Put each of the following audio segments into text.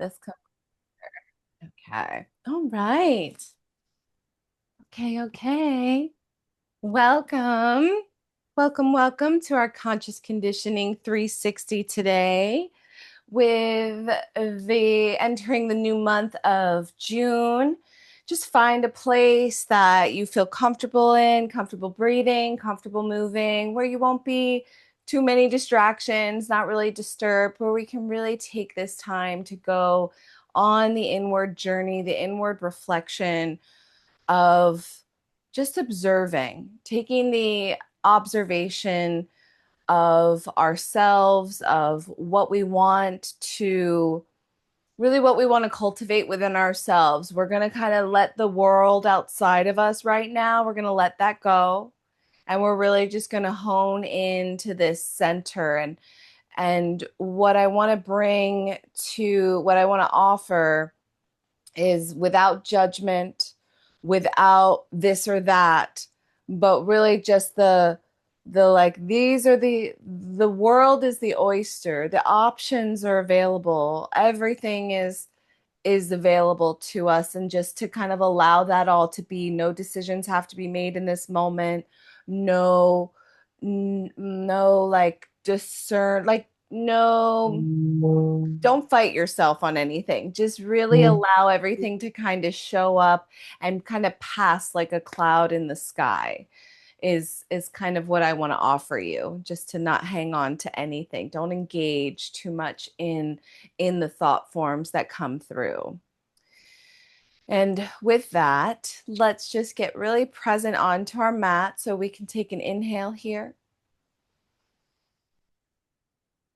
this okay. All right. Okay. Welcome. Welcome to our Conscious Conditioning 360 today with the entering the new month of June. Just find a place that you feel comfortable in, comfortable breathing, comfortable moving, where you won't be too many distractions, not really disturbed, where we can really take this time to go on the inward journey, the inward reflection of just observing, taking the observation of ourselves, of what we want to really what we want to cultivate within ourselves. We're going to kind of let the world outside of us right now, we're going to let that go. And we're really just going to hone into this center and what I want to bring to what I want to offer is without judgment, without this or that, but really just the like these are the world is the oyster. The options are available. Everything is available to us, and just to kind of allow that all to be. No decisions have to be made in this moment. No no like discern like no, don't fight yourself on anything. Just really allow everything to kind of show up and kind of pass like a cloud in the sky is kind of what I want to offer you, just to not hang on to anything. Don't engage too much in the thought forms that come through. And with that, let's just get really present onto our mat so we can take an inhale here.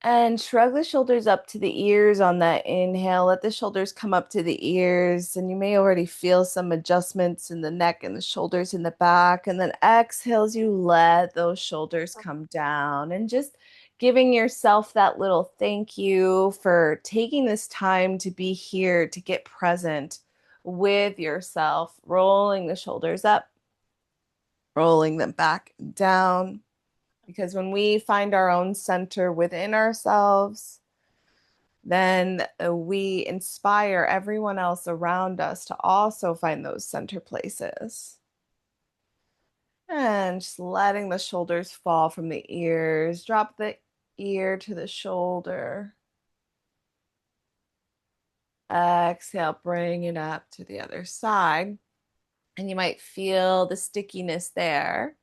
And shrug the shoulders up to the ears on that inhale. Let the shoulders come up to the ears. And you may already feel some adjustments in the neck and the shoulders in the back. And then exhales, you let those shoulders come down. And just giving yourself that little thank you for taking this time to be here, to get present with yourself. Rolling the shoulders up, rolling them back and down. Because when we find our own center within ourselves, then we inspire everyone else around us to also find those center places. And just letting the shoulders fall from the ears, drop the ear to the shoulder. Exhale, bring it up to the other side. And you might feel the stickiness there.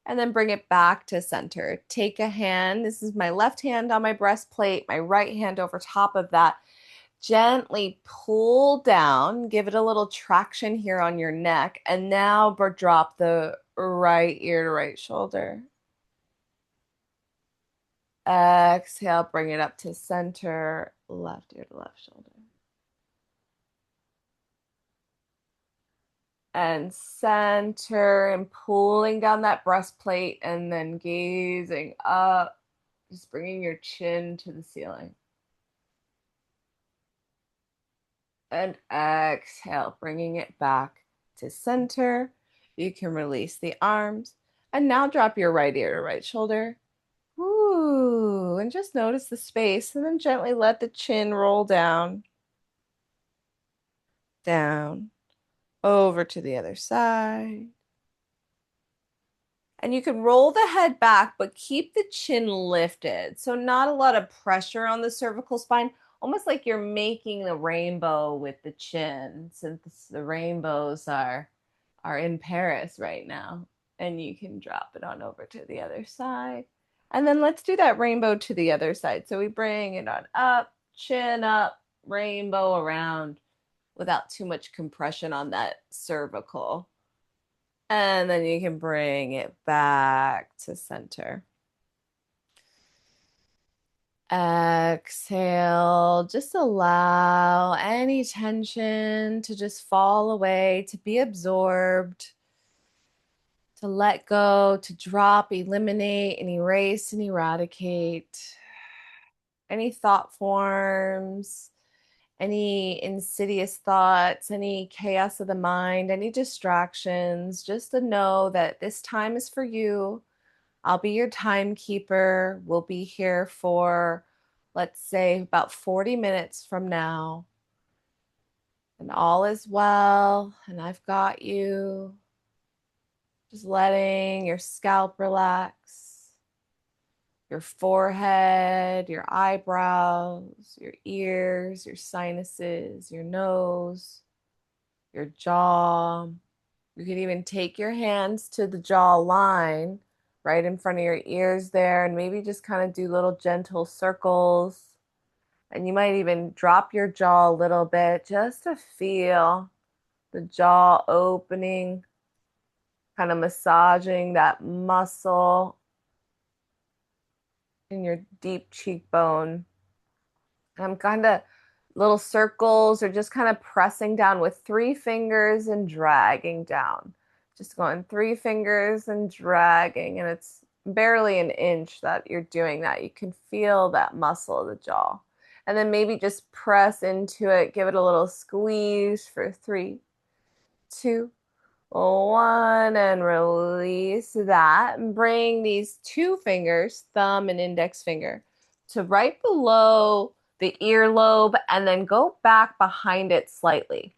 And then bring it back to center. Take a hand. This is my left hand on my breastplate, my right hand over top of that. Gently pull down, give it a little traction here on your neck. And now drop the right ear to right shoulder. Exhale, bring it up to center, left ear to left shoulder. And center and pulling down that breastplate and then gazing up, just bringing your chin to the ceiling. And exhale, bringing it back to center. You can release the arms. And now drop your right ear to right shoulder. Ooh, and just notice the space and then gently let the chin roll down, down, over to the other side. And you can roll the head back, but keep the chin lifted. So not a lot of pressure on the cervical spine, almost like you're making the rainbow with the chin, since the rainbows are in Paris right now. And you can drop it on over to the other side. And then let's do that rainbow to the other side. So we bring it on up, chin up, rainbow around without too much compression on that cervical. And then you can bring it back to center. Exhale, just allow any tension to just fall away, to be absorbed, to let go, to drop, eliminate, and erase and eradicate any thought forms, any insidious thoughts, any chaos of the mind, any distractions. Just to know that this time is for you. I'll be your timekeeper. We'll be here for, let's say, about 40 minutes from now. And all is well, and I've got you. Just letting your scalp relax, your forehead, your eyebrows, your ears, your sinuses, your nose, your jaw. You could even take your hands to the jaw line right in front of your ears there, and maybe just kind of do little gentle circles. And you might even drop your jaw a little bit just to feel the jaw opening, kind of massaging that muscle in your deep cheekbone. And I'm kind of little circles or just kind of pressing down with 3 fingers and dragging down. Just going 3 fingers and dragging. And it's barely an inch that you're doing that. You can feel that muscle of the jaw. And then maybe just press into it, give it a little squeeze for 3, 2, 1, and release that. And bring these 2 fingers, thumb and index finger, to right below the earlobe and then go back behind it slightly.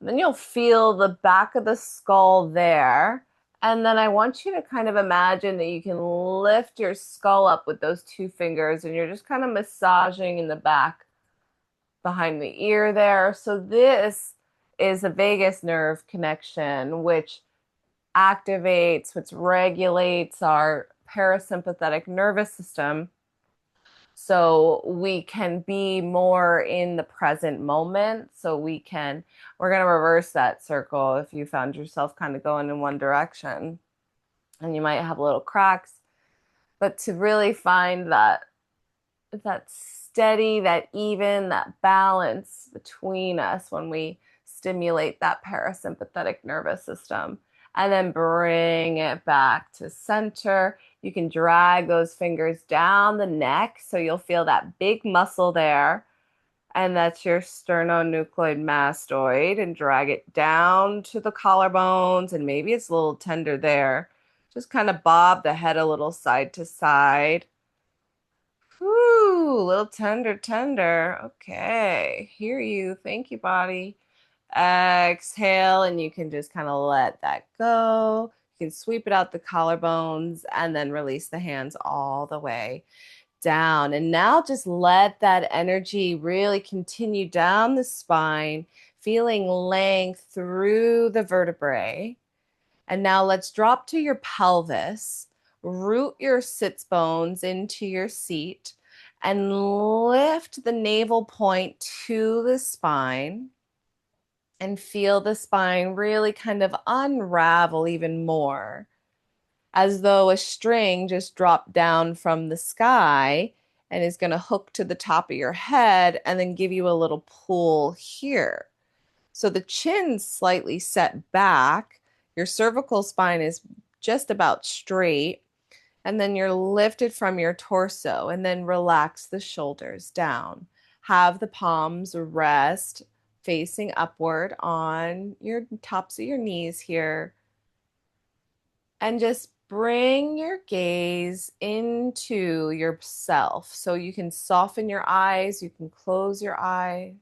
And then you'll feel the back of the skull there. And then I want you to kind of imagine that you can lift your skull up with those 2 fingers and you're just kind of massaging in the back behind the ear there. So this is a vagus nerve connection, which activates, which regulates our parasympathetic nervous system. So we can be more in the present moment. We're going to reverse that circle if you found yourself kind of going in one direction and you might have little cracks. But to really find that steady, that even, that balance between us when we stimulate that parasympathetic nervous system. And then bring it back to center. You can drag those fingers down the neck so you'll feel that big muscle there. And that's your sternocleidomastoid. And drag it down to the collarbones. And maybe it's a little tender there. Just kind of bob the head a little side to side. Whoo, a little tender, tender. Okay, hear you. Thank you, body. Exhale, and you can just kind of let that go. You can sweep it out the collarbones and then release the hands all the way down. And now just let that energy really continue down the spine, feeling length through the vertebrae. And now let's drop to your pelvis, root your sits bones into your seat, and lift the navel point to the spine. And feel the spine really kind of unravel even more, as though a string just dropped down from the sky and is going to hook to the top of your head and then give you a little pull here. So the chin's slightly set back. Your cervical spine is just about straight. And then you're lifted from your torso and then relax the shoulders down. Have the palms rest facing upward on your tops of your knees here. And just bring your gaze into yourself. So you can soften your eyes, you can close your eyes.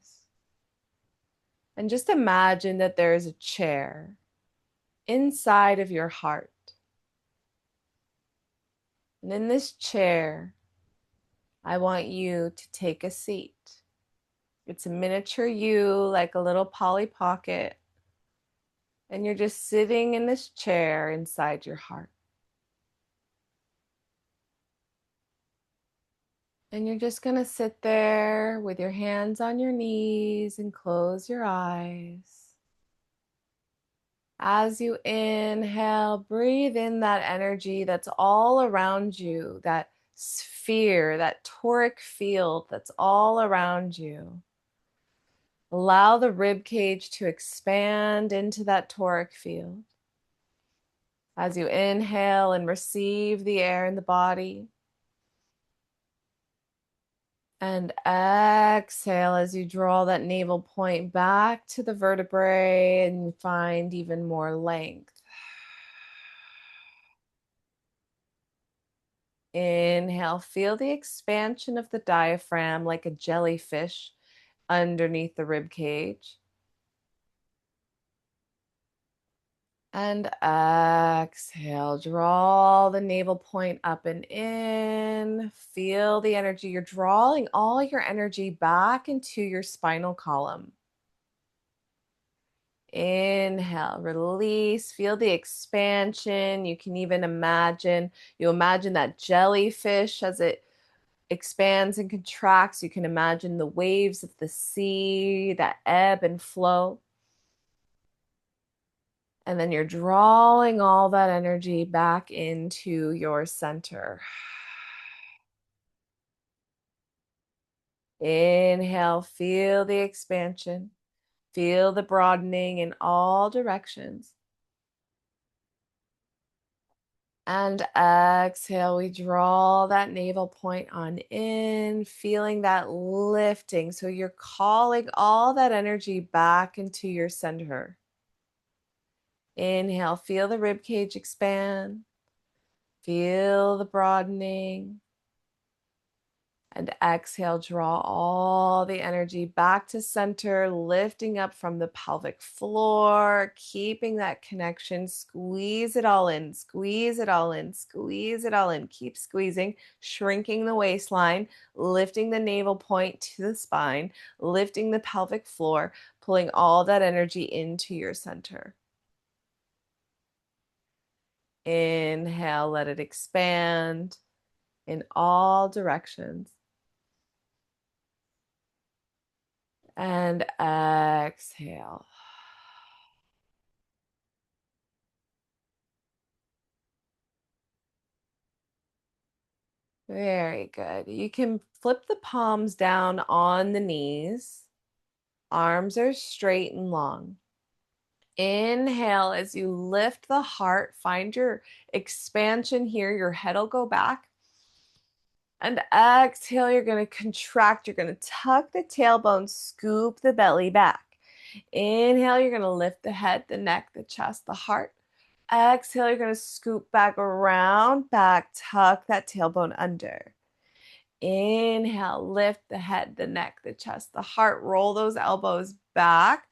And just imagine that there is a chair inside of your heart. And in this chair, I want you to take a seat. It's a miniature you, like a little Polly Pocket. And you're just sitting in this chair inside your heart. And you're just going to sit there with your hands on your knees and close your eyes. As you inhale, breathe in that energy that's all around you, that sphere, that toric field that's all around you. Allow the rib cage to expand into that toric field. As you inhale and receive the air in the body. And exhale as you draw that navel point back to the vertebrae and find even more length. Inhale, feel the expansion of the diaphragm like a jellyfish underneath the rib cage. And exhale, draw the navel point up and in. Feel the energy. You're drawing all your energy back into your spinal column. Inhale, release, feel the expansion. You can even imagine, you imagine that jellyfish as it expands and contracts. You can imagine the waves of the sea that ebb and flow. And then you're drawing all that energy back into your center. Inhale, feel the expansion. Feel the broadening in all directions. And exhale, we draw that navel point on in, feeling that lifting. So you're calling all that energy back into your center. Inhale, feel the rib cage expand. Feel the broadening. And exhale, draw all the energy back to center, lifting up from the pelvic floor, keeping that connection. Squeeze it all in, squeeze it all in, squeeze it all in. Keep squeezing, shrinking the waistline, lifting the navel point to the spine, lifting the pelvic floor, pulling all that energy into your center. Inhale, let it expand in all directions. And exhale. Very good. You can flip the palms down on the knees. Arms are straight and long. Inhale as you lift the heart. Find your expansion here. Your head will go back. And exhale, you're going to contract. You're going to tuck the tailbone, scoop the belly back. Inhale, you're going to lift the head, the neck, the chest, the heart. Exhale, you're going to scoop back around, back, tuck that tailbone under. Inhale, lift the head, the neck, the chest, the heart, roll those elbows back.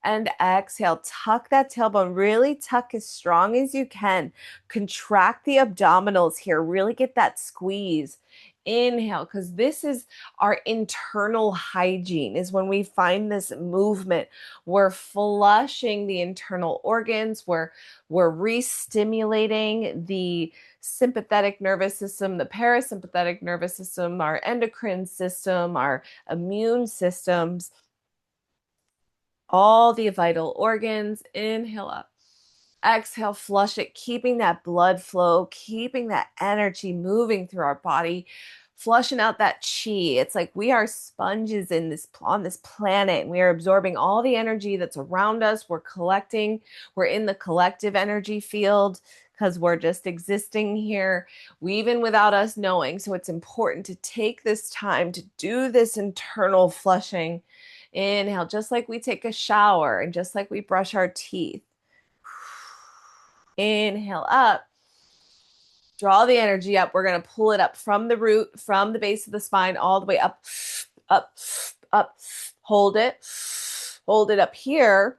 And exhale, tuck that tailbone, really tuck as strong as you can. Contract the abdominals here, really get that squeeze. Inhale, because this is our internal hygiene, is when we find this movement. We're flushing the internal organs, we're re-stimulating the sympathetic nervous system, the parasympathetic nervous system, our endocrine system, our immune systems, all the vital organs. Inhale up. Exhale, flush it, keeping that blood flow, keeping that energy moving through our body, flushing out that chi. It's like we are sponges on this planet, and we are absorbing all the energy that's around us. We're collecting, we're in the collective energy field because we're just existing here, even without us knowing. So it's important to take this time to do this internal flushing. Inhale, just like we take a shower and just like we brush our teeth. Inhale up. Draw the energy up. We're going to pull it up from the root, from the base of the spine, all the way up, up, up. Hold it. Hold it up here.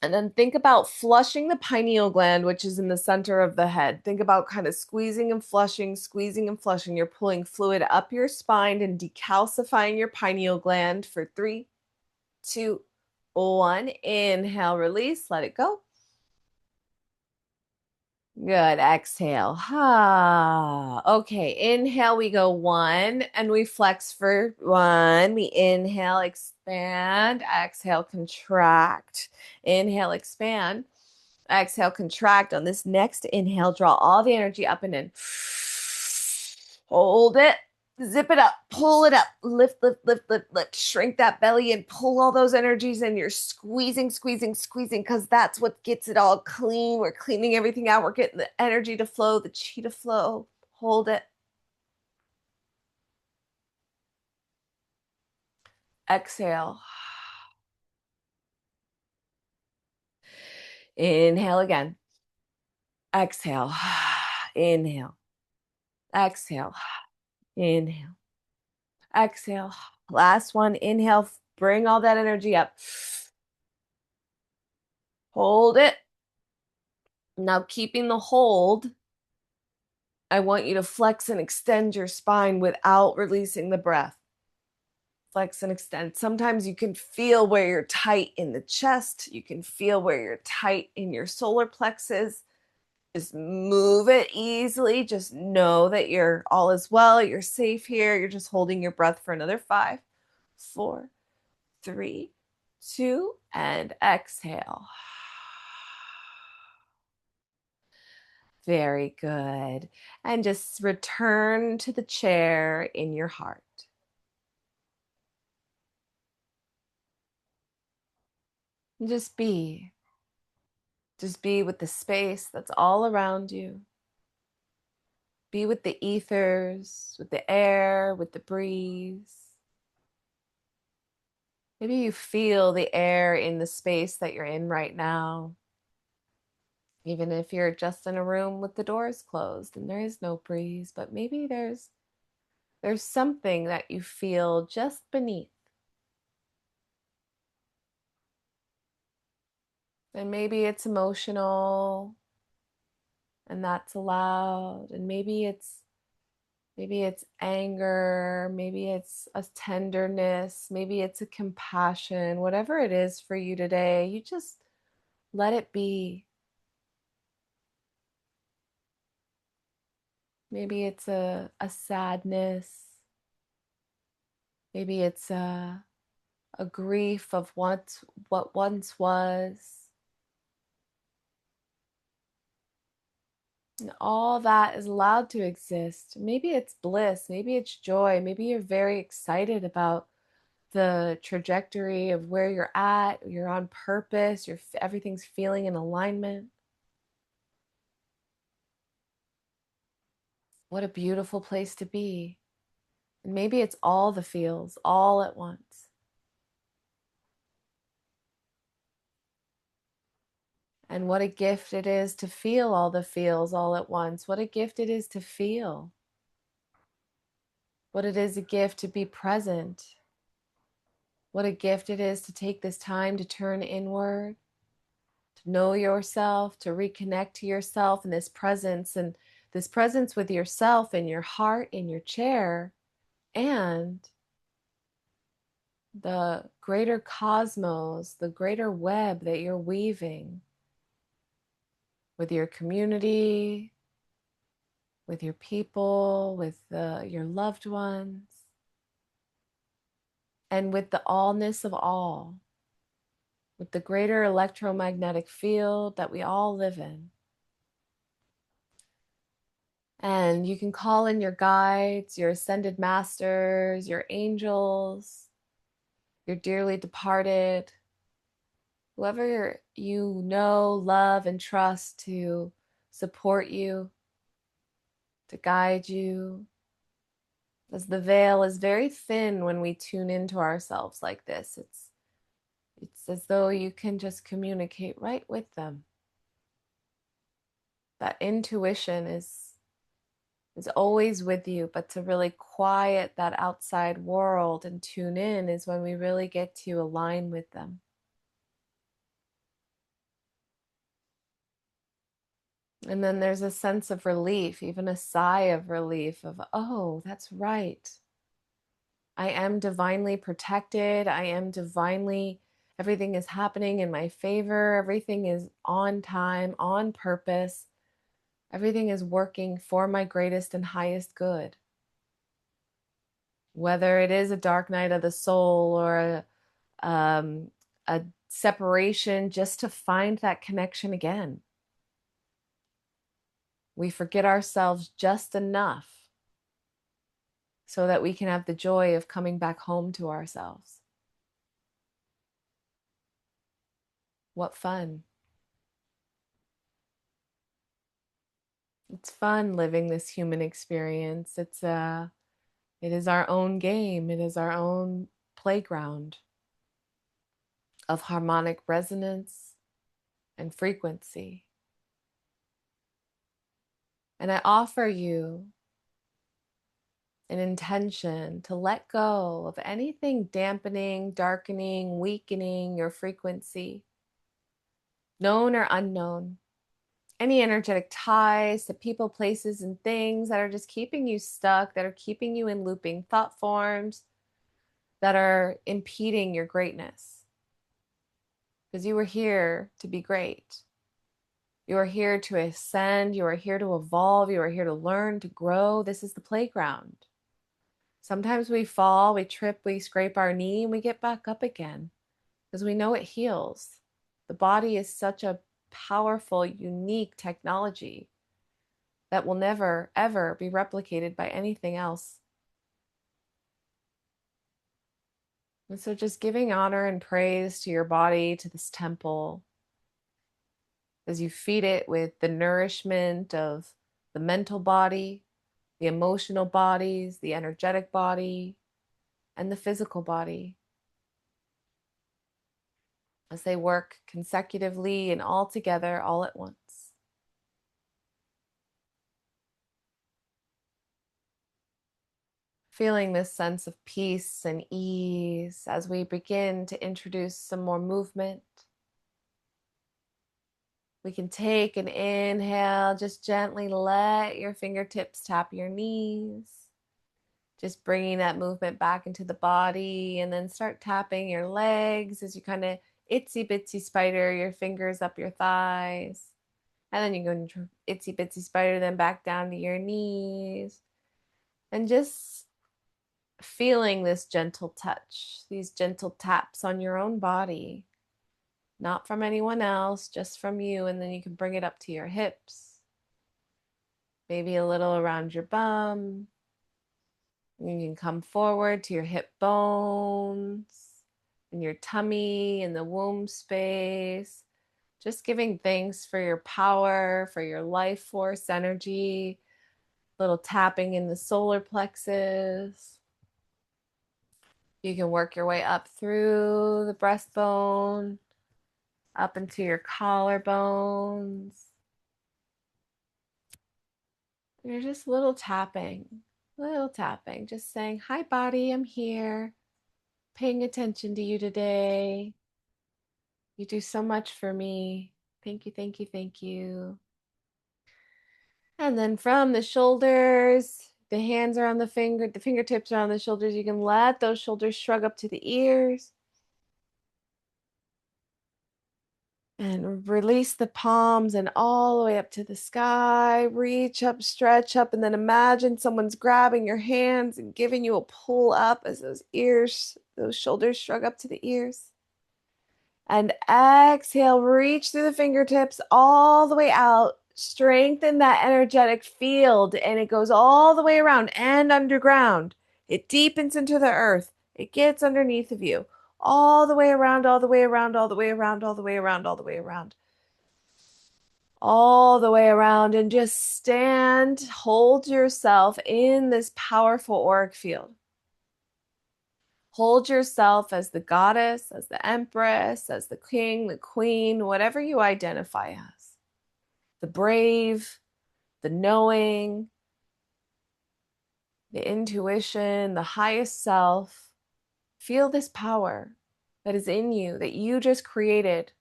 And then think about flushing the pineal gland, which is in the center of the head. Think about kind of squeezing and flushing, squeezing and flushing. You're pulling fluid up your spine and decalcifying your pineal gland for 3, 2, 1. Inhale, release, let it go. Good. Exhale. Okay. Inhale, we go 1 and we flex for 1. We inhale, expand. Exhale, contract. Inhale, expand. Exhale, contract. On this next inhale, draw all the energy up and in. Hold it. Zip it up, pull it up, lift, lift, lift, lift, lift, shrink that belly and pull all those energies in. You're squeezing, squeezing, squeezing, because that's what gets it all clean. We're cleaning everything out. We're getting the energy to flow, the chi to flow. Hold it. Exhale. Inhale again. Exhale. Inhale. Exhale. Inhale. Exhale. Last one. Inhale. Bring all that energy up. Hold it. Now, keeping the hold, I want you to flex and extend your spine without releasing the breath. Flex and extend. Sometimes you can feel where you're tight in the chest. You can feel where you're tight in your solar plexus. Just move it easily. Just know that you're all is well. You're safe here. You're just holding your breath for another 5, 4, 3, 2, and exhale. Very good. And just return to the chair in your heart. And just be. Just be with the space that's all around you. Be with the ethers, with the air, with the breeze. Maybe you feel the air in the space that you're in right now. Even if you're just in a room with the doors closed and there is no breeze, but maybe there's something that you feel just beneath. And maybe it's emotional and that's allowed. And maybe it's anger, maybe it's a tenderness, maybe it's a compassion, whatever it is for you today, you just let it be. Maybe it's a sadness. Maybe it's a grief of what once was. And all that is allowed to exist. Maybe it's bliss, maybe it's joy, maybe you're very excited about the trajectory of where you're at, you're on purpose, everything's feeling in alignment. What a beautiful place to be. And maybe it's all the feels all at once. And what a gift it is to feel all the feels all at once. What a gift it is to feel. What it is a gift to be present. What a gift it is to take this time to turn inward, to know yourself, to reconnect to yourself, and this presence with yourself in your heart, in your chair, and the greater cosmos, the greater web that you're weaving with your community, with your people, with your loved ones, and with the allness of all, with the greater electromagnetic field that we all live in. And you can call in your guides, your ascended masters, your angels, your dearly departed, whoever you know, love, and trust to support you, to guide you. As the veil is very thin when we tune into ourselves like this, it's as though you can just communicate right with them. That intuition is always with you, but to really quiet that outside world and tune in is when we really get to align with them. And then there's a sense of relief, even a sigh of relief of, oh, that's right. I am divinely protected. Everything is happening in my favor. Everything is on time, on purpose. Everything is working for my greatest and highest good. Whether it is a dark night of the soul or a separation just to find that connection again. We forget ourselves just enough so that we can have the joy of coming back home to ourselves. What fun. It's fun living this human experience. It is our own game. It is our own playground of harmonic resonance and frequency. And I offer you an intention to let go of anything dampening, darkening, weakening your frequency, known or unknown. any energetic ties to people, places, and things that are just keeping you stuck, that are keeping you in looping thought forms, that are impeding your greatness. Because you were here to be great. You are here to ascend. You are here to evolve. You are here to learn, to grow. This is the playground. Sometimes we fall, we trip, we scrape our knee, and we get back up again because we know it heals. The body is such a powerful, unique technology that will never, ever be replicated by anything else. And so just giving honor and praise to your body, to this temple, as you feed it with the nourishment of the mental body, the emotional bodies, the energetic body, and the physical body, as they work consecutively and all together all at once. Feeling this sense of peace and ease as we begin to introduce some more movement. We can take an inhale, just gently let your fingertips tap your knees. Just bringing that movement back into the body, and then start tapping your legs as you kind of itsy bitsy spider your fingers up your thighs. And then you go into itsy bitsy spider them back down to your knees. And just feeling this gentle touch, these gentle taps on your own body, not from anyone else, just from you. And then you can bring it up to your hips, maybe a little around your bum. You can come forward to your hip bones and your tummy and the womb space. Just giving thanks for your power, for your life force energy, little tapping in the solar plexus. You can work your way up through the breastbone, up into your collarbones. You're just little tapping, just saying, hi, body, I'm here, paying attention to you today. You do so much for me. Thank you, thank you, thank you. And then from the shoulders, the hands are on the fingertips are on the shoulders. You can let those shoulders shrug up to the ears. And release the palms and all the way up to the sky. Reach up, stretch up, and then imagine someone's grabbing your hands and giving you a pull up as those shoulders shrug up to the ears. And exhale, reach through the fingertips all the way out. Strengthen that energetic field, and it goes all the way around and underground. It deepens into the earth. It gets underneath of you. All the way around, all the way around, all the way around, all the way around, all the way around. All the way around, and just stand, hold yourself in this powerful auric field. Hold yourself as the goddess, as the empress, as the king, the queen, whatever you identify as. The brave, the knowing, the intuition, the highest self. Feel this power that is in you, that you just created,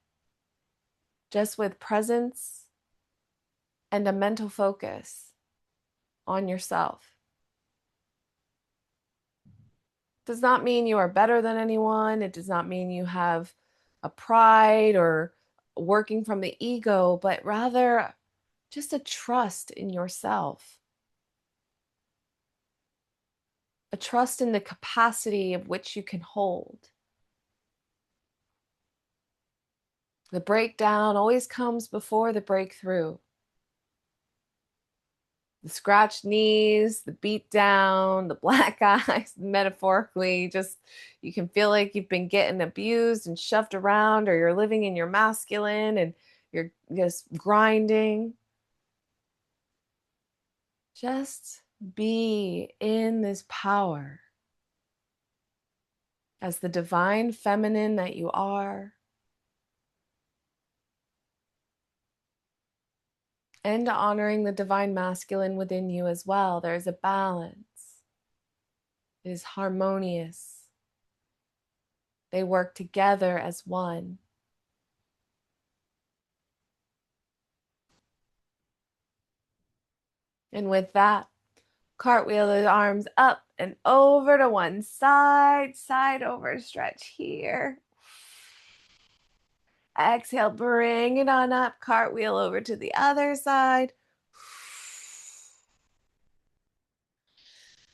just with presence and a mental focus on yourself. Does not mean you are better than anyone. It does not mean you have a pride or working from the ego, but rather just a trust in yourself, a trust in the capacity of which you can hold. The breakdown always comes before the breakthrough. The scratched knees, the beat down, the black eyes, metaphorically, just you can feel like you've been getting abused and shoved around, or you're living in your masculine and you're just grinding. Just be in this power as the divine feminine that you are, and honoring the divine masculine within you as well. There's a balance. It is harmonious. They work together as one. And with that, cartwheel the arms up and over to one side, side over stretch here. Exhale, bring it on up, cartwheel over to the other side.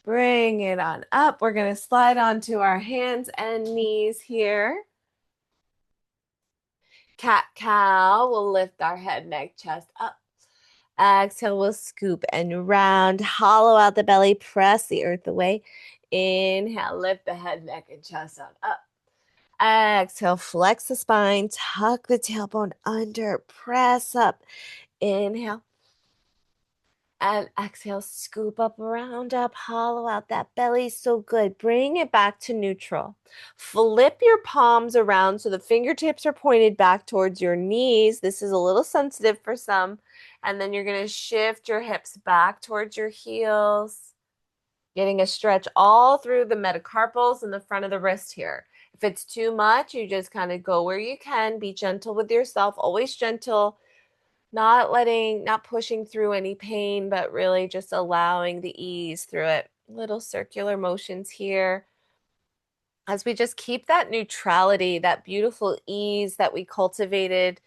Bring it on up. We're going to slide onto our hands and knees here. Cat-cow, we'll lift our head, neck, chest up. Exhale, we'll scoop and round, hollow out the belly, press the earth away. Inhale, lift the head, neck, and chest up. Exhale, flex the spine, tuck the tailbone under, press up. Inhale. And exhale, scoop up, round up, hollow out that belly. So good. Bring it back to neutral. Flip your palms around so the fingertips are pointed back towards your knees. This is a little sensitive for some. And then you're going to shift your hips back towards your heels, getting a stretch all through the metacarpals and the front of the wrist here. If it's too much, you just kind of go where you can. Be gentle with yourself, always gentle. Not pushing through any pain, but really just allowing the ease through it. Little circular motions here. As we just keep that neutrality, that beautiful ease that we cultivated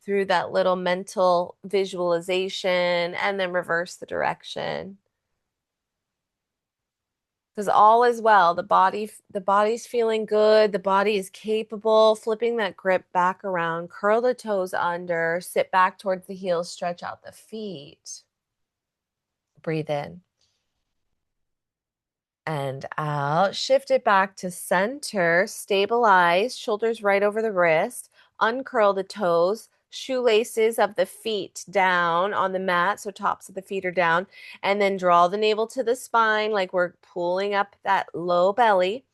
through that little mental visualization, and then reverse the direction. Because all is well. The body's feeling good. The body is capable. Flipping that grip back around. Curl the toes under. Sit back towards the heels. Stretch out the feet. Breathe in. And out. Shift it back to center. Stabilize. Shoulders right over the wrist. Uncurl the toes. Shoelaces of the feet down on the mat, so tops of the feet are down, and then draw the navel to the spine like we're pulling up that low belly.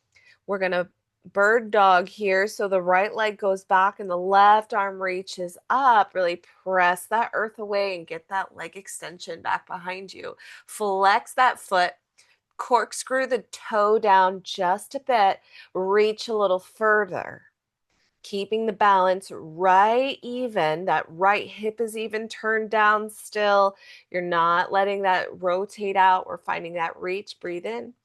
We're going to bird dog here, so the right leg goes back and the left arm reaches up. Really press that earth away and get that leg extension back behind you. Flex that foot. Corkscrew the toe down just a bit. Reach a little further. Keeping the balance right even. That right hip is even turned down still. You're not letting that rotate out. We're finding that reach. Breathe in.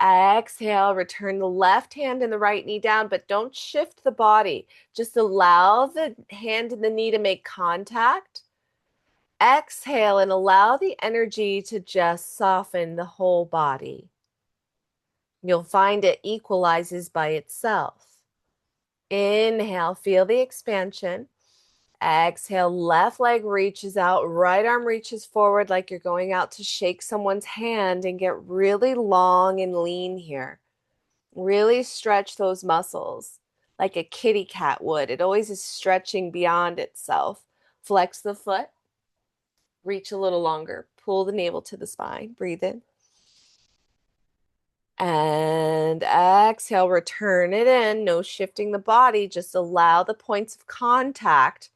Exhale, return the left hand and the right knee down, but don't shift the body. Just allow the hand and the knee to make contact. Exhale and allow the energy to just soften the whole body. You'll find it equalizes by itself. Inhale, feel the expansion. Exhale, left leg reaches out, right arm reaches forward like you're going out to shake someone's hand, and get really long and lean here. Really stretch those muscles like a kitty cat would. It always is stretching beyond itself. Flex the foot, reach a little longer, pull the navel to the spine, breathe in. And exhale, return it in. No shifting the body. Just allow the points of contact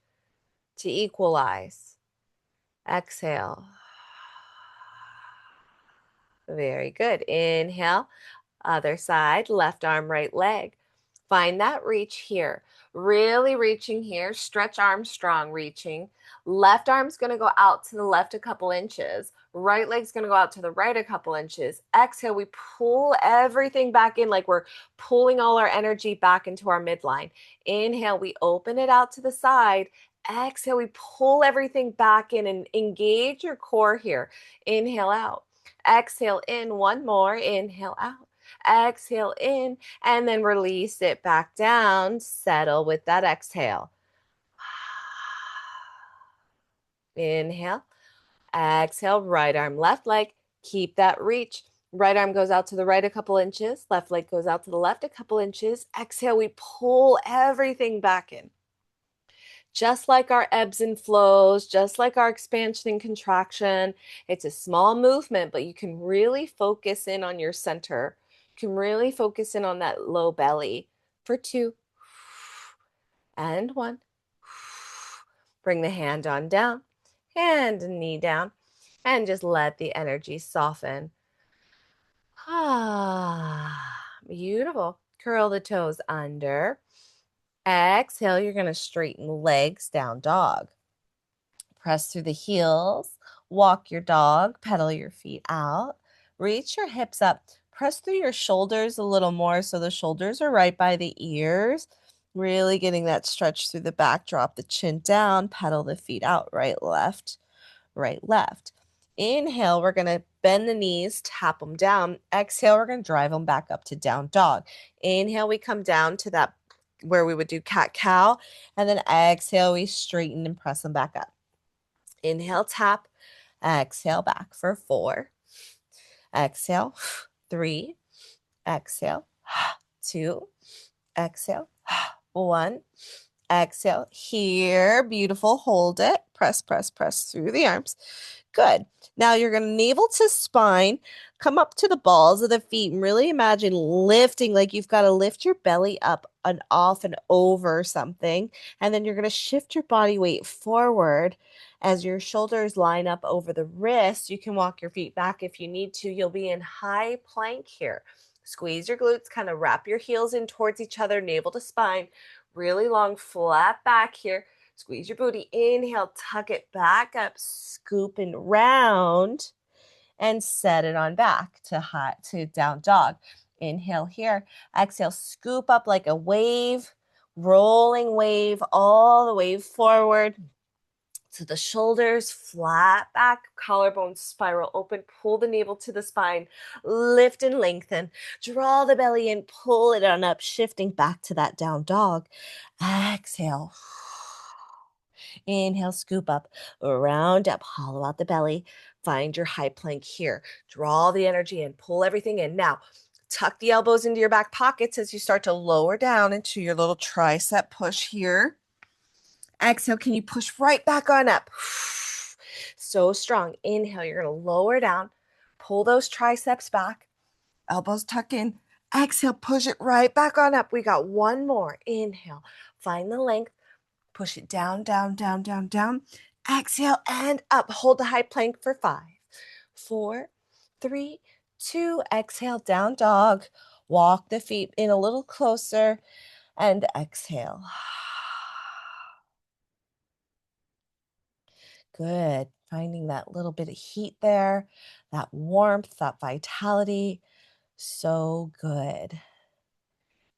to equalize. Exhale. Very good. Inhale. Other side. Left arm, right leg. Find that reach here. Really reaching here. Stretch arms strong, reaching. Left arm's going to go out to the left a couple inches. Right leg's going to go out to the right a couple inches. Exhale, we pull everything back in like we're pulling all our energy back into our midline. Inhale, we open it out to the side. Exhale, we pull everything back in and engage your core here. Inhale out. Exhale in. One more. Inhale out. Exhale in, and then release it back down. Settle with that exhale. Inhale. Exhale, right arm, left leg. Keep that reach. Right arm goes out to the right a couple inches. Left leg goes out to the left a couple inches. Exhale, we pull everything back in. Just like our ebbs and flows, just like our expansion and contraction. It's a small movement, but you can really focus in on your center. You can really focus in on that low belly for 2 and 1. Bring the hand on down, hand and knee down, and just let the energy soften. Beautiful. Curl the toes under. Exhale, you're going to straighten the legs, down dog. Press through the heels. Walk your dog, pedal your feet out, reach your hips up, press through your shoulders a little more so the shoulders are right by the ears. Really getting that stretch through the back, drop the chin down, pedal the feet out, right, left, right, left. Inhale, we're going to bend the knees, tap them down. Exhale, we're going to drive them back up to down dog. Inhale, we come down to that where we would do cat-cow. And then exhale, we straighten and press them back up. Inhale, tap. Exhale, back for 4. Exhale, 3. Exhale, 2. Exhale, 1. Exhale, here, beautiful, hold it, press, press, press through the arms. Good. Now you're going to navel to spine, come up to the balls of the feet and really imagine lifting, like you've got to lift your belly up and off and over something. And then you're going to shift your body weight forward as your shoulders line up over the wrists. You can walk your feet back if you need to. You'll be in high plank here. Squeeze your glutes, kind of wrap your heels in towards each other, navel to spine. Really long, flat back here. Squeeze your booty. Inhale, tuck it back up, scoop and round, and set it on back to down dog. Inhale here. Exhale, scoop up like a wave, rolling wave all the way forward. So the shoulders flat back, collarbone spiral open, pull the navel to the spine, lift and lengthen, draw the belly in, pull it on up, shifting back to that down dog. Exhale. Inhale, scoop up, round up, hollow out the belly. Find your high plank here. Draw the energy in, pull everything in. Now, tuck the elbows into your back pockets as you start to lower down into your little tricep push here. Exhale, can you push right back on up? So strong. Inhale, you're going to lower down, pull those triceps back, elbows tuck in. Exhale, push it right back on up. We got one more. Inhale, find the length, push it down, down, down, down, down. Exhale and up. Hold the high plank for 5, 4, 3, 2. Exhale, down dog. Walk the feet in a little closer and exhale. Good. Finding that little bit of heat there, that warmth, that vitality. So good.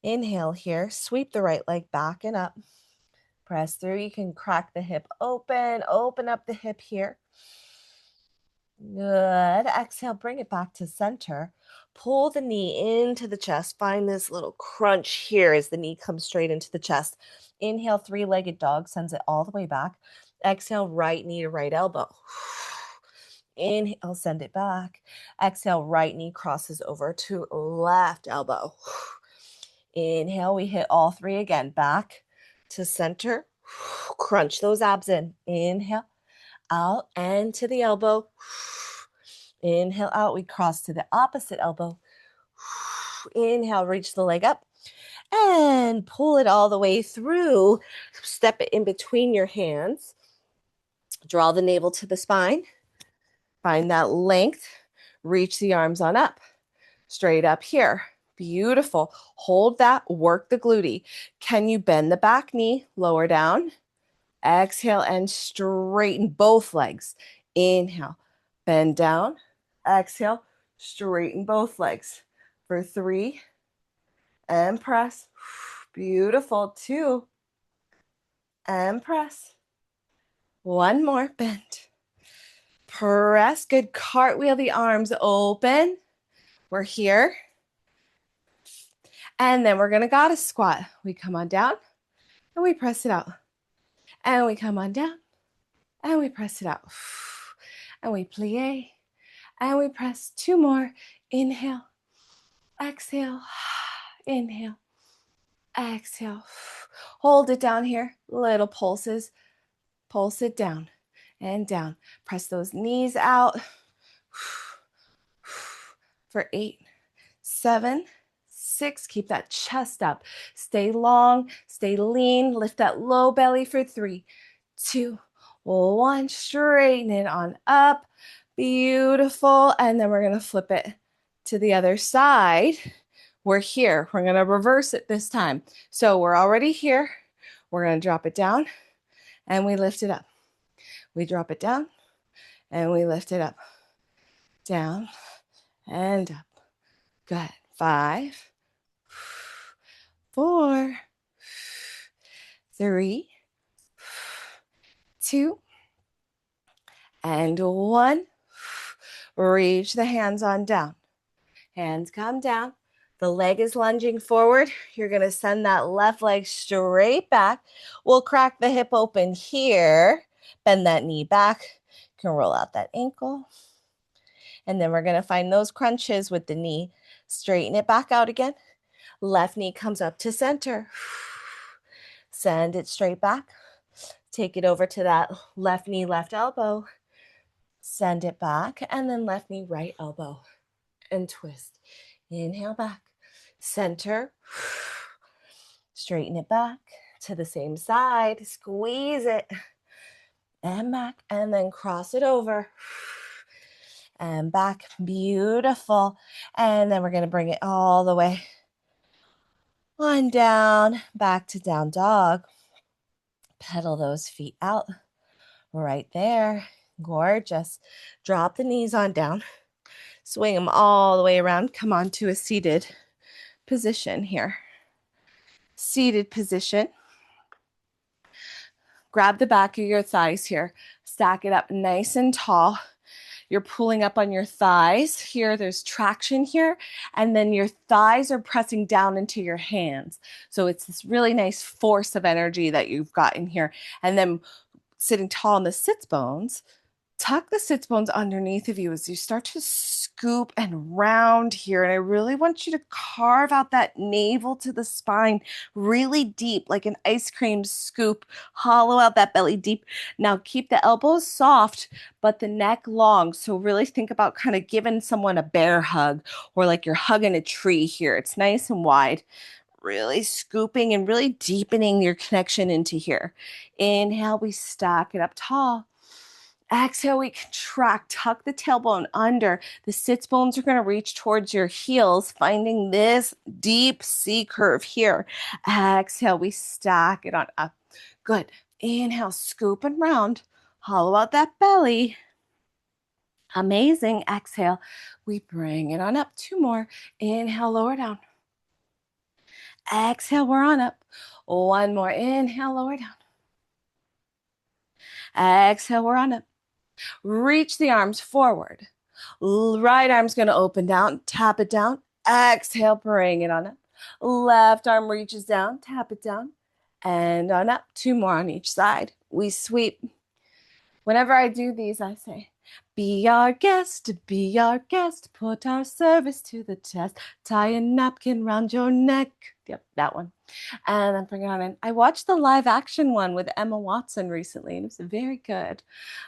Inhale here. Sweep the right leg back and up. Press through. You can crack the hip open. Open up the hip here. Good. Exhale. Bring it back to center. Pull the knee into the chest. Find this little crunch here as the knee comes straight into the chest. Inhale, 3-legged dog. Sends it all the way back. Exhale, right knee to right elbow. Inhale, send it back. Exhale, right knee crosses over to left elbow. Inhale, we hit all 3 again. Back to center. Crunch those abs in. Inhale, out and to the elbow. Inhale, out. We cross to the opposite elbow. Inhale, reach the leg up and pull it all the way through. Step it in between your hands. Draw the navel to the spine. Find that length. Reach the arms on up. Straight up here. Beautiful. Hold that. Work the glute. Can you bend the back knee? Lower down. Exhale and straighten both legs. Inhale. Bend down. Exhale. Straighten both legs. For 3. And press. Beautiful. 2. And press. 1 more. Bend. Press. Good. Cartwheel the arms open. We're here. And then we're going to goddess squat. We come on down and we press it out. And we come on down and we press it out. And we plie and we press 2 more. Inhale. Exhale. Inhale. Exhale. Hold it down here. Little pulses. Pulse it down and down. Press those knees out. For 8, 7, 6. Keep that chest up. Stay long. Stay lean. Lift that low belly for 3, 2, 1. Straighten it on up. Beautiful. And then we're going to flip it to the other side. We're here. We're going to reverse it this time. So we're already here. We're going to drop it down and we lift it up. We drop it down And we lift it up, down, and up. Good. 5, 4, 3, 2, and 1. Reach the hands on down. Hands come down. The leg is lunging forward. You're going to send that left leg straight back. We'll crack the hip open here. Bend that knee back. You can roll out that ankle. And then we're going to find those crunches with the knee. Straighten it back out again. Left knee comes up to center. Send it straight back. Take it over to that left knee, left elbow. Send it back. And then left knee, right elbow. And twist. Inhale back. Center. Straighten it back to the same side. Squeeze it. And back. And then cross it over. And back. Beautiful. And then we're going to bring it all the way on down, back to down dog. Pedal those feet out. Right there. Gorgeous. Drop the knees on down. Swing them all the way around. Come on to a seated position here. Seated position. Grab the back of your thighs here. Stack it up nice and tall. You're pulling up on your thighs. Here, there's traction here. And then your thighs are pressing down into your hands. So it's this really nice force of energy that you've got in here. And then sitting tall on the sits bones, tuck the sits bones underneath of you as you start to scoop and round here. And I really want you to carve out that navel to the spine really deep, like an ice cream scoop. Hollow out that belly deep. Now keep the elbows soft, but the neck long. So really think about kind of giving someone a bear hug or like you're hugging a tree here. It's nice and wide. Really scooping and really deepening your connection into here. Inhale, we stack it up tall. Exhale, we contract, tuck the tailbone under. The sits bones are going to reach towards your heels, finding this deep C curve here. Exhale, we stack it on up. Good. Inhale, scoop and round. Hollow out that belly. Amazing. Exhale, we bring it on up. 2 more. Inhale, lower down. Exhale, we're on up. 1 more. Inhale, lower down. Exhale, we're on up. Reach the arms forward. Right arm's going to open down. Tap it down. Exhale, bring it on up. Left arm reaches down. Tap it down. And on up. 2 more on each side. We sweep. Whenever I do these, I say, be our guest, be our guest. Put our service to the test. Tie a napkin round your neck. Yep, that one. And then bring it on in. I watched the live action one with Emma Watson recently, and it was very good.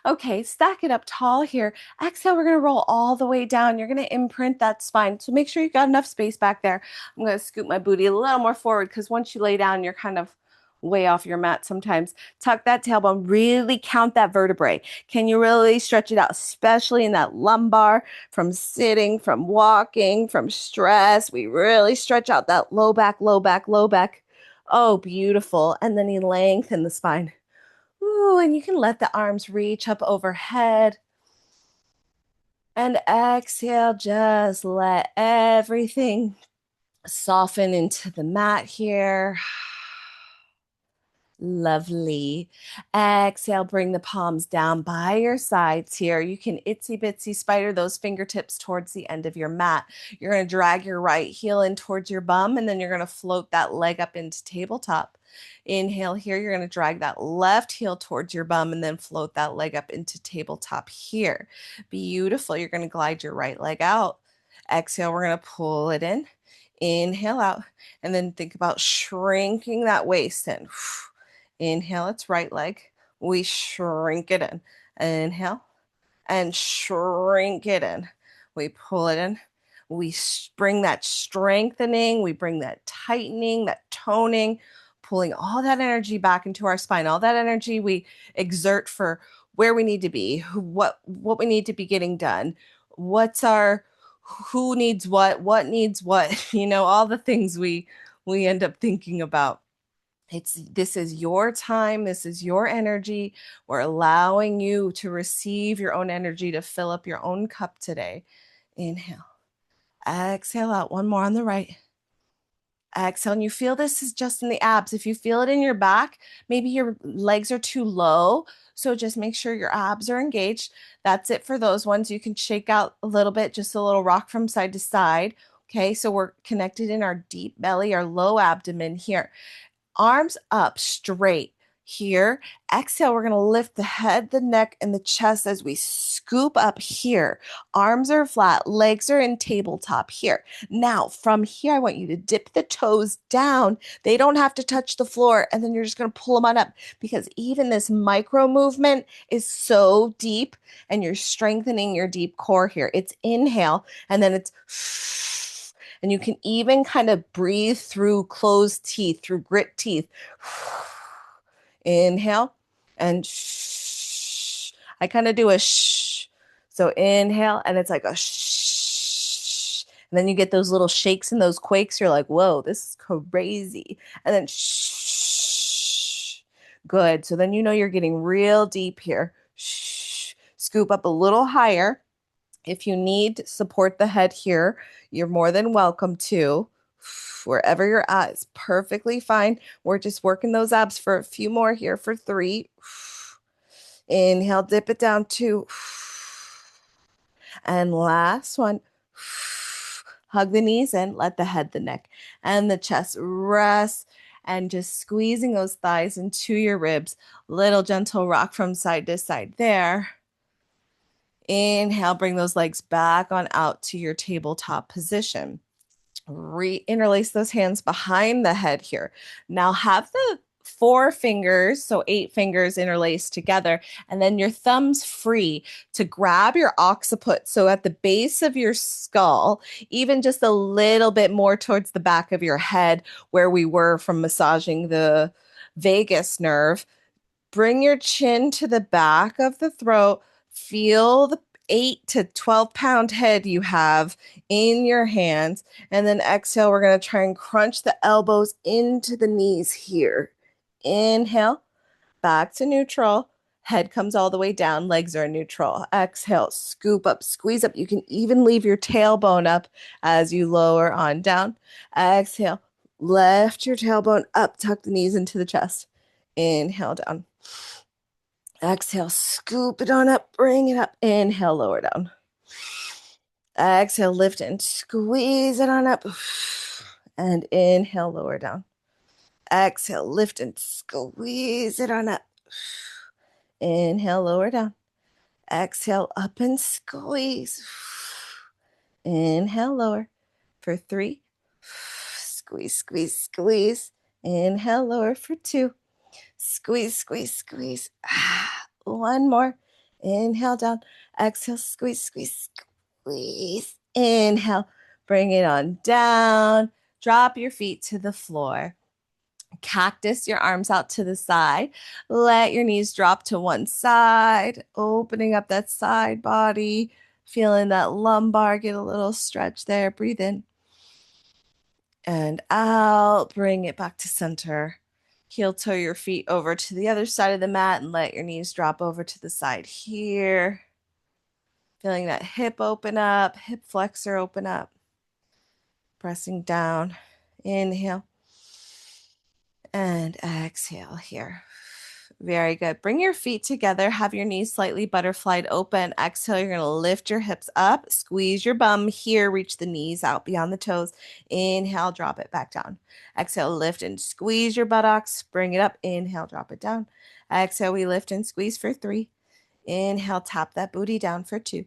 Okay, stack it up tall here. Exhale, we're going to roll all the way down. You're going to imprint that spine. So make sure you've got enough space back there. I'm going to scoot my booty a little more forward because once you lay down, you're kind of way off your mat sometimes. Tuck that tailbone. Really count that vertebrae. Can you really stretch it out, especially in that lumbar from sitting, from walking, from stress? We really stretch out that low back, low back, low back. Oh, beautiful. And then you lengthen the spine. Ooh, and you can let the arms reach up overhead. And exhale, just let everything soften into the mat here. Lovely. Exhale, bring the palms down by your sides here. You can itsy bitsy spider those fingertips towards the end of your mat. You're going to drag your right heel in towards your bum, and then you're going to float that leg up into tabletop. Inhale here. You're going to drag that left heel towards your bum and then float that leg up into tabletop here. Beautiful. You're going to glide your right leg out. Exhale, we're going to pull it in. Inhale out, and then think about shrinking that waist in. Inhale, it's right leg. We shrink it in. Inhale and shrink it in. We pull it in. We bring that strengthening. We bring that tightening, that toning, pulling all that energy back into our spine. All that energy we exert for where we need to be, what we need to be getting done. Who needs what needs what, all the things we end up thinking about. This is your time. This is your energy. We're allowing you to receive your own energy to fill up your own cup today. Inhale. Exhale out. One more on the right. Exhale. And you feel this is just in the abs. If you feel it in your back, maybe your legs are too low. So just make sure your abs are engaged. That's it for those ones. You can shake out a little bit, just a little rock from side to side. Okay. So we're connected in our deep belly, our low abdomen here. Arms up straight here. Exhale, we're going to lift the head, the neck, and the chest as we scoop up here. Arms are flat, legs are in tabletop here. Now, from here, I want you to dip the toes down. They don't have to touch the floor, and then you're just going to pull them on up because even this micro movement is so deep, and you're strengthening your deep core here. It's inhale, and then it's and you can even kind of breathe through closed teeth, through grit teeth. Inhale and shh. I kind of do a shh. So inhale and it's like a shh. And then you get those little shakes and those quakes. You're like, whoa, this is crazy. And then shh. Good. So then you know you're getting real deep here. Shh. Scoop up a little higher. If you need support the head here, you're more than welcome to. Wherever you're at is perfectly fine. We're just working those abs for a few more here for 3. Inhale, dip it down 2. And last one. Hug the knees in, let the head, the neck, and the chest rest. And just squeezing those thighs into your ribs. Little gentle rock from side to side there. Inhale, bring those legs back on out to your tabletop position. Interlace those hands behind the head here. Now have the 4 fingers, so 8 fingers interlaced together, and then your thumbs free to grab your occiput. So at the base of your skull, even just a little bit more towards the back of your head where we were from massaging the vagus nerve. Bring your chin to the back of the throat. Feel the 8 to 12 pound head you have in your hands. And then exhale, we're going to try and crunch the elbows into the knees here. Inhale, back to neutral. Head comes all the way down. Legs are neutral. Exhale, scoop up, squeeze up. You can even leave your tailbone up as you lower on down. Exhale, lift your tailbone up, tuck the knees into the chest. Inhale down. Exhale, scoop it on up, bring it up. Inhale, lower down. Exhale, lift and squeeze it on up. And inhale, lower down. Exhale, lift and squeeze it on up. Inhale, lower down. Exhale, up and squeeze. Inhale, lower. For 3. Squeeze, squeeze, squeeze. Inhale, lower for 2. Squeeze, squeeze, squeeze. 1 more. Inhale down. Exhale, squeeze, squeeze, squeeze. Inhale. Bring it on down. Drop your feet to the floor. Cactus your arms out to the side. Let your knees drop to one side, opening up that side body, feeling that lumbar get a little stretch there. Breathe in and out. Bring it back to center. Heel toe your feet over to the other side of the mat and let your knees drop over to the side here. Feeling that hip open up, hip flexor open up. Pressing down. Inhale. And exhale here. Very good. Bring your feet together. Have your knees slightly butterflied open. Exhale, you're going to lift your hips up. Squeeze your bum here. Reach the knees out beyond the toes. Inhale, drop it back down. Exhale, lift and squeeze your buttocks. Bring it up. Inhale, drop it down. Exhale, we lift and squeeze for 3. Inhale, tap that booty down for 2.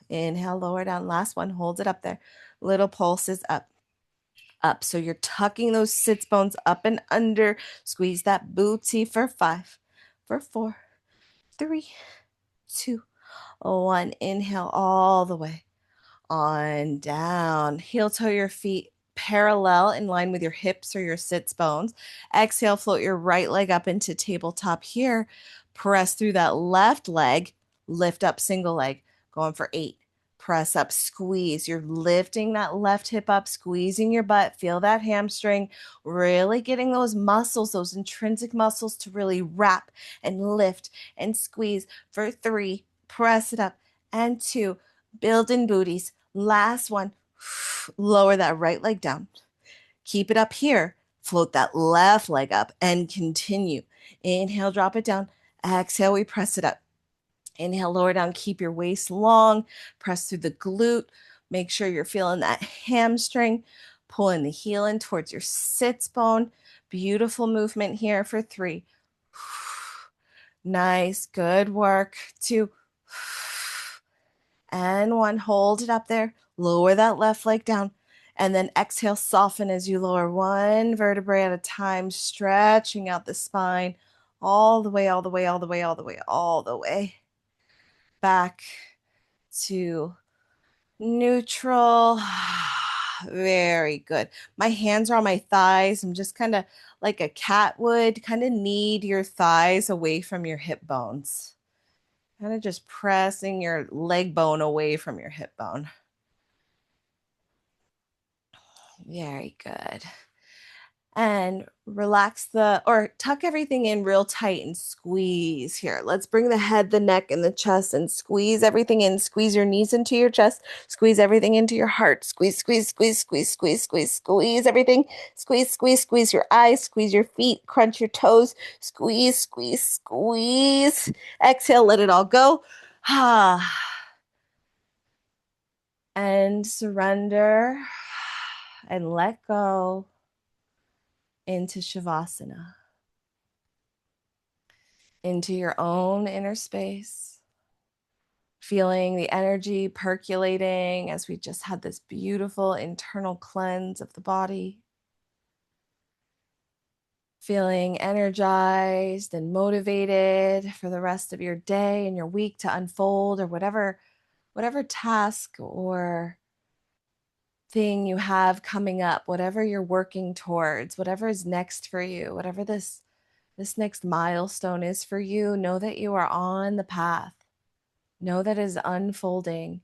Inhale, lower down. Last one. Hold it up there. Little pulses up. Up. So you're tucking those sits bones up and under. Squeeze that booty for 5, for 4, 3, 2, 1. Inhale all the way on down. Heel toe your feet parallel in line with your hips or your sits bones. Exhale, float your right leg up into tabletop here. Press through that left leg. Lift up single leg. Going for 8, Press up, squeeze. You're lifting that left hip up, squeezing your butt. Feel that hamstring, really getting those muscles, those intrinsic muscles to really wrap and lift and squeeze. For 3, press it up. And 2, build in booties. Last one, lower that right leg down. Keep it up here. Float that left leg up and continue. Inhale, drop it down. Exhale, we press it up. Inhale, lower down, keep your waist long, press through the glute. Make sure you're feeling that hamstring, pulling the heel in towards your sits bone. Beautiful movement here for 3. Nice, good work. 2, and 1. Hold it up there. Lower that left leg down. And then exhale, soften as you lower one vertebrae at a time, stretching out the spine all the way, all the way, all the way, all the way, all the way back to neutral. Very good. My hands are on my thighs. I'm just kind of like a cat would, kind of knead your thighs away from your hip bones. Kind of just pressing your leg bone away from your hip bone. Very good. And relax or tuck everything in real tight and squeeze here. Let's bring the head, the neck, and the chest and squeeze everything in. Squeeze your knees into your chest. Squeeze everything into your heart. Squeeze, squeeze, squeeze, squeeze, squeeze, squeeze, squeeze everything. Squeeze, squeeze, squeeze your eyes. Squeeze your feet. Crunch your toes. Squeeze, squeeze, squeeze. Exhale, let it all go. And surrender and let go into Shavasana, into your own inner space, feeling the energy percolating as we just had this beautiful internal cleanse of the body, feeling energized and motivated for the rest of your day and your week to unfold, or whatever task or thing you have coming up, whatever you're working towards, whatever is next for you, whatever this next milestone is for you. Know that you are on the path. Know that it is unfolding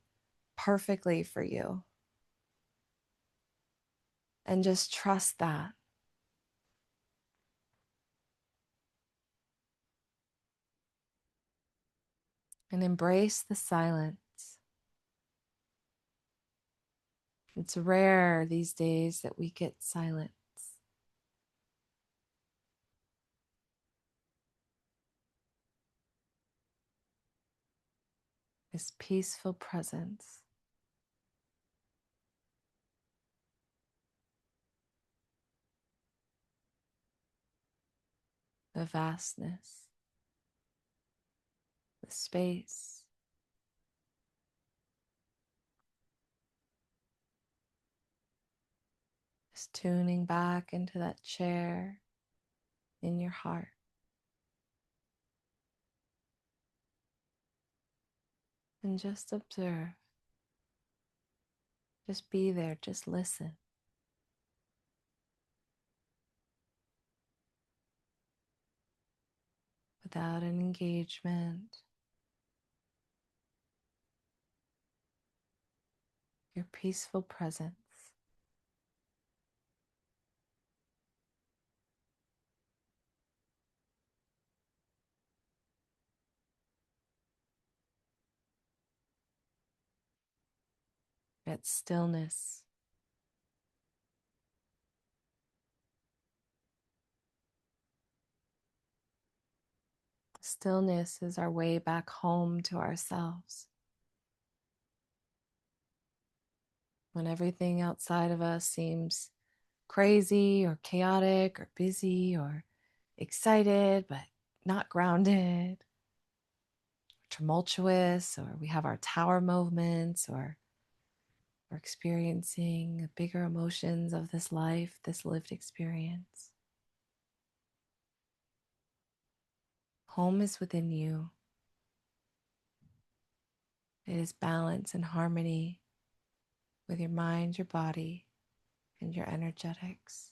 perfectly for you. And just trust that. And embrace the silence. It's rare these days that we get silence. This peaceful presence. The vastness. The space. Just tuning back into that chair in your heart. And just observe. Just be there. Just listen. Without an engagement. Your peaceful presence. That stillness. Stillness is our way back home to ourselves. When everything outside of us seems crazy or chaotic or busy or excited but not grounded, tumultuous, or we have our tower movements, or we're experiencing the bigger emotions of this life, this lived experience. Home is within you. It is balance and harmony with your mind, your body, and your energetics.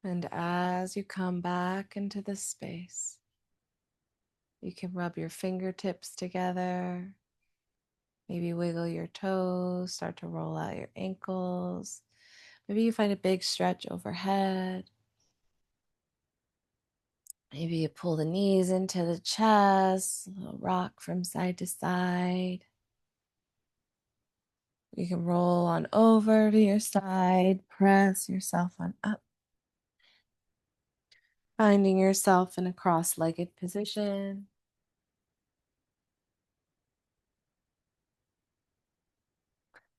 And as you come back into this space, you can rub your fingertips together, maybe wiggle your toes, start to roll out your ankles. Maybe you find a big stretch overhead. Maybe you pull the knees into the chest, a little rock from side to side. You can roll on over to your side, press yourself on up, finding yourself in a cross-legged position.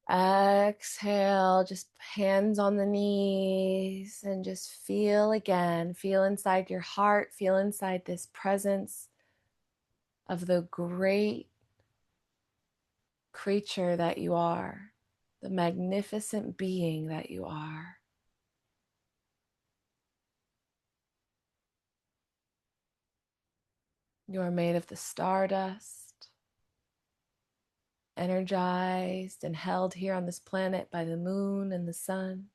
Exhale, just hands on the knees and just feel again. Feel inside your heart, feel inside this presence of the great creature that you are, the magnificent being that you are. You are made of the stardust, energized and held here on this planet by the moon and the sun,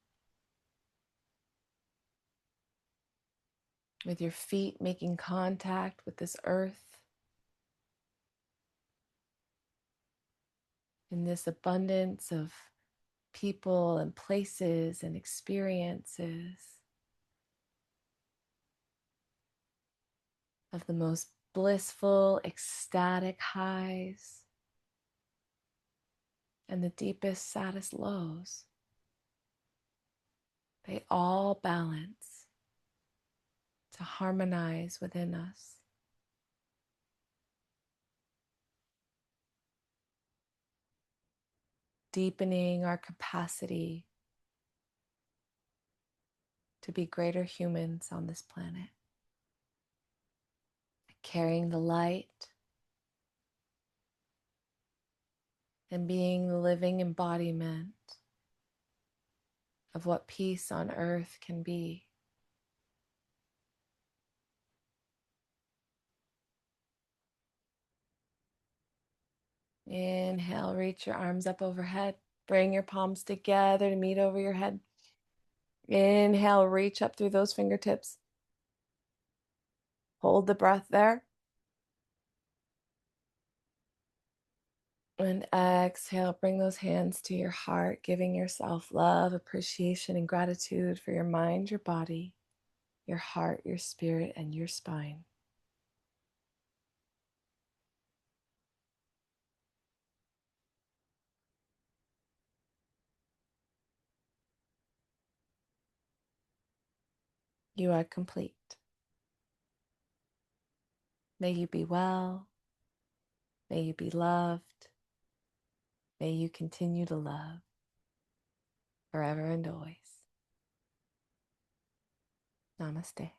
with your feet making contact with this earth in this abundance of people and places and experiences of the most blissful, ecstatic highs and the deepest, saddest lows. They all balance to harmonize within us. Deepening our capacity to be greater humans on this planet. Carrying the light and being the living embodiment of what peace on earth can be. Inhale, reach your arms up overhead. Bring your palms together to meet over your head. Inhale, reach up through those fingertips. Hold the breath there. And exhale, bring those hands to your heart, giving yourself love, appreciation, and gratitude for your mind, your body, your heart, your spirit, and your spine. You are complete. May you be well. May you be loved. May you continue to love forever and always. Namaste.